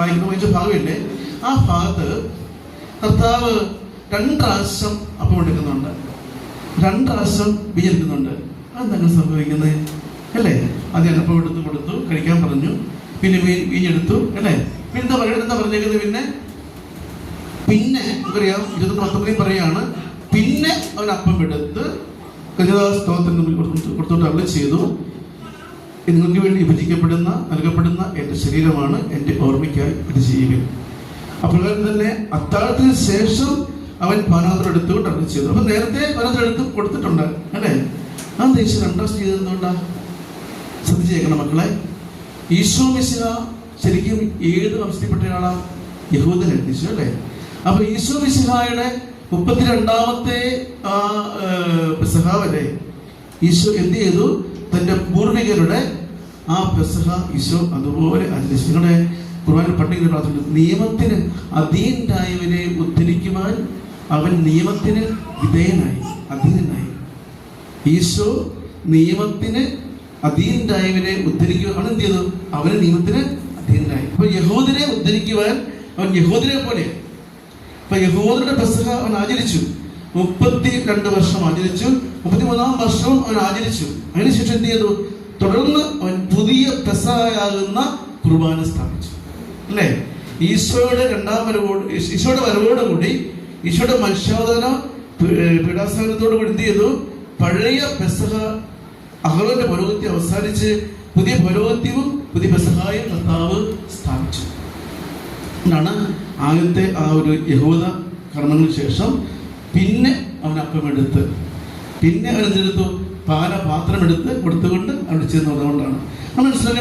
വായിക്കുന്ന ഭാഗമില്ലേ, ആ ഭാഗത്ത് കർത്താവ് 2 പ്രാവശ്യം അപ്പം എടുക്കുന്നുണ്ട്, 2 പ്രാവശ്യം വീഞ്ഞെടുക്കുന്നുണ്ട്. അതെന്താണ് സംഭവിക്കുന്നത് അല്ലേ? ആദ്യം അപ്പം എടുത്ത് കൊടുത്തു, കഴിക്കാൻ പറഞ്ഞു, പിന്നെ വീഞ്ഞെടുത്തു അല്ലേ? പിന്നെ എന്താ പറഞ്ഞേക്കുന്നത്? പിന്നെ നമുക്കറിയാം 21 പറയാണ്, പിന്നെ അവൻ അപ്പം എടുത്ത് സ്തോത്രത്തിന് മുമ്പിൽ കൊടുത്തോട്ട് അരുളി ചെയ്തു, നിങ്ങൾക്ക് വേണ്ടി വിഭജിക്കപ്പെടുന്ന നൽകപ്പെടുന്ന എൻ്റെ ശരീരമാണ്, എൻ്റെ ഓർമ്മയ്ക്കായി ഇത് ചെയ്യുക. അപ്പോൾ തന്നെ അത്താഴത്തിന് ശേഷം അവൻ പാനാത്രം എടുത്തുകൊണ്ട് അരുളി ചെയ്തു. അപ്പൊ നേരത്തെ പാനാത്രം എടുത്ത് കൊടുത്തിട്ടുണ്ട് അല്ലേ? ആ ദേശം 2 പ്രാവശ്യം ചെയ്തെന്തുകൊണ്ടാ? ശ്രദ്ധിച്ചേക്കണം മക്കളെ. ഈശോ മിശിഹ ശരിക്കും ഏത് വംശത്തിൽപ്പെട്ട ആളാ? യഹൂദൻ ഈശോ അല്ലേ? അപ്പൊ ഈശോ മിശിഹായുടെ 32ാമത്തെ പെസഹ വരെ ഈശോ എന്ത് ചെയ്തു? തന്റെ പൂർവികരുടെ ആ പെസഹ ഈശോ അതുപോലെ ആചരിച്ചു. നിങ്ങളുടെ ഖുർആൻ പട്ടിക പ്രാർത്ഥന, നിയമത്തിന് അധീനരായവരെ ഉദ്ധരിക്കുവാൻ അവൻ നിയമത്തിന് വിധേയനായി, അധീനനായി. ഈശോ നിയമത്തിന് അധീനരായവരെ ഉദ്ധരിക്കുവാൻ അവൻ എന്ത് ചെയ്തു? അവന് നിയമത്തിന് അധീനനായി. അപ്പൊ യഹൂദരെ ഉദ്ധരിക്കുവാൻ അവൻ യഹൂദരെ പോലെ. അപ്പൊ യഹൂദരുടെ പെസഹ അവൻ ആചരിച്ചു, 32 വർഷം ആചരിച്ചു. 33ാം വർഷവും അവൻ ആചരിച്ചു. അതിനുശേഷം എന്ത് ചെയ്തു? തുടർന്ന് അവൻ പുതിയ പെസഹയാകുന്ന കുർബാന സ്ഥാപിച്ചു അല്ലേ? ഈശോയുടെ ഈശോയുടെ വരവോടുകൂടി, ഈശോയുടെ മനുഷ്യാവതാര പീഡാസഹനത്തോടു കൂടി എന്ത് ചെയ്തു? പഴയ പെസഹ അഹ്റോന്റെ പൗരോഹിത്യം അവസാനിച്ച് പുതിയ പൗരോഹിത്യവും പുതിയ പെസഹായും കർത്താവ് സ്ഥാപിച്ചു. എന്നാണ് ആദ്യത്തെ ആ ഒരു യഹൂദ കർമ്മങ്ങൾക്ക് ശേഷം പിന്നെ അവൻ അപ്പമെടുത്ത്, പിന്നെ അവനെടുത്തു പാനപാത്രം എടുത്ത് കൊടുത്തുകൊണ്ട് അവിടെ ചെയ്യുന്നത്. അതുകൊണ്ടാണ് നമ്മൾ മനസ്സിലാക്കി.